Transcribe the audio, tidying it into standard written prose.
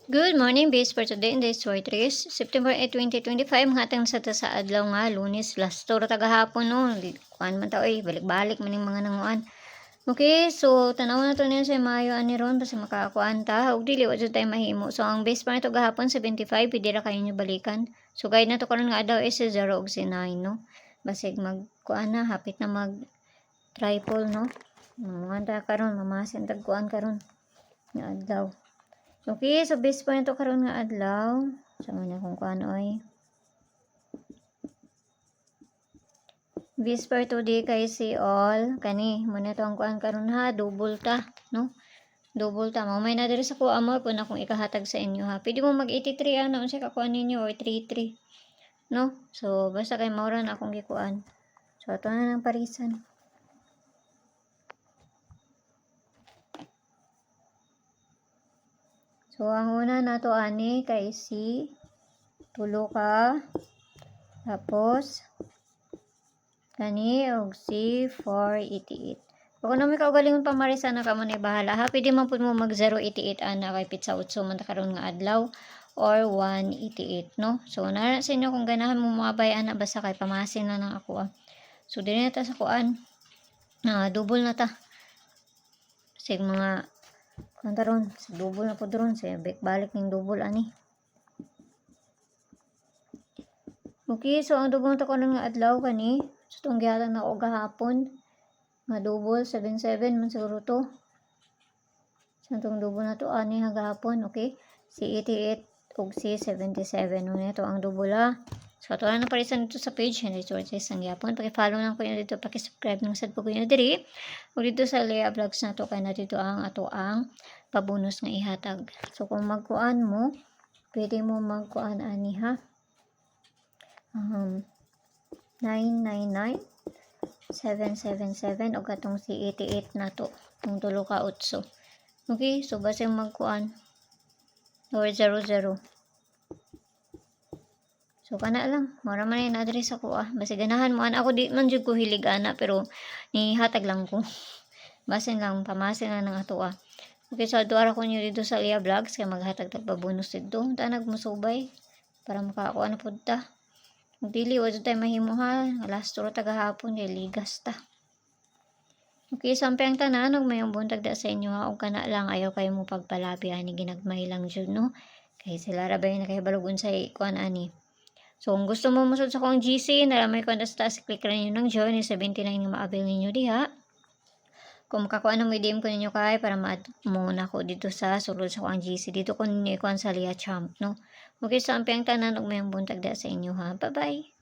Good morning, base for today in this for 3 September 8, 2025. Mga tang sa ta sa adlaw nga Lunes last tour tagahapon no. Kuan man ta oy, balik-balik man yung mga nanguan. Okay, so tanaw na to niya sa Mayo ani ron basta makakuan ta ug dili wa jud tay mahimo. So ang base pa nito gahapon 75 pwede ra kayo nyo balikan. So guide na to karon nga adlaw is 0 ug 9 no. Basig magkuan na hapit na mag triple no. Mga ta karon mamasin tag kuan karon nga adlaw. Okay, so base pa nito karon nga adlaw. So na kung kuan oy. Base for today kay si all kani mo na to ang kuan karon ha, double ta, no? Double ta. Mamay na diri sa kuha mo pud akong ikahatag sa inyo ha. Pwede mo mag 83 ano unsa ka kuan ninyo or 33. No? So basta kay maura na akong gikuan. So ato na nang parisan. So, ang una na to ani kay si tulo ka. Tapos, kani og si 488. Kung ano may kaugalingon pa marisa na ka mo na bahala ha. Pwede man po mo mag 088 ana kay pizza 8 man ta karon nga adlaw or 188 no. So, na sa inyo kung ganahan mo mabay ana basta kay pamasin na ng ako. So, dili na ta sa kuan. Double na ta. Sig mga kantaron, sa double na po doon. Sa balik ng double ani. Okay, so ang double na ko nga adlaw kani. So itong gihatan na o gahapon. Nga double, 77 man siguro to. So itong double na to ani nga gahapon. Okay, si 88 ug si 77. Ano ito ang double ha. So ato na parisan dito sa page Henry Georges ang yapon. Paki-follow lang ko niyo dito, paki-subscribe nang sad po ko niyo diri. Ug dito sa Lea Vlogs na to kay na dito ang ato ang pabonus nga ihatag. So kung magkuan mo, pwede mo magkuan ani ha. 999 777 ug atong si 88 na to. Kung tulo ka 8. Okay, so basta magkuan or 00. So kana lang, mara man na address ako basta ganahan mo ako di man jud ko hilig ana pero nihatag lang ko. Basin lang pamasin lang ng ato Okay, so duara ko niyo dito sa Lea Vlogs kay maghatag tag pabonus dito. Tanag mo subay para makakuha na pud ta. Kung dili wa jud tay mahimo ha, last tour tagahapon kay ligas ta. Okay, sampai ang tanan ug mayong buntag da sa inyo ha ug kana lang ayaw kayo mo pagpalabi ani ginagmay lang jud no. Kay sila ra bay nakahibalog unsay kuan ani. So, kung gusto mo masud sa akong GC, naramay ko na sa taas, click lang nyo ng join, 79 nga ma-avail ninyo diha. Kung makakuha na mo i-DM ko ninyo kay para ma-add muna ko dito sa sulod sa akong GC. Dito ko ninyo ikuan sa Lea Champ, no? Okay, so ang tanan ug mayong buntag da sa inyo ha. Bye-bye!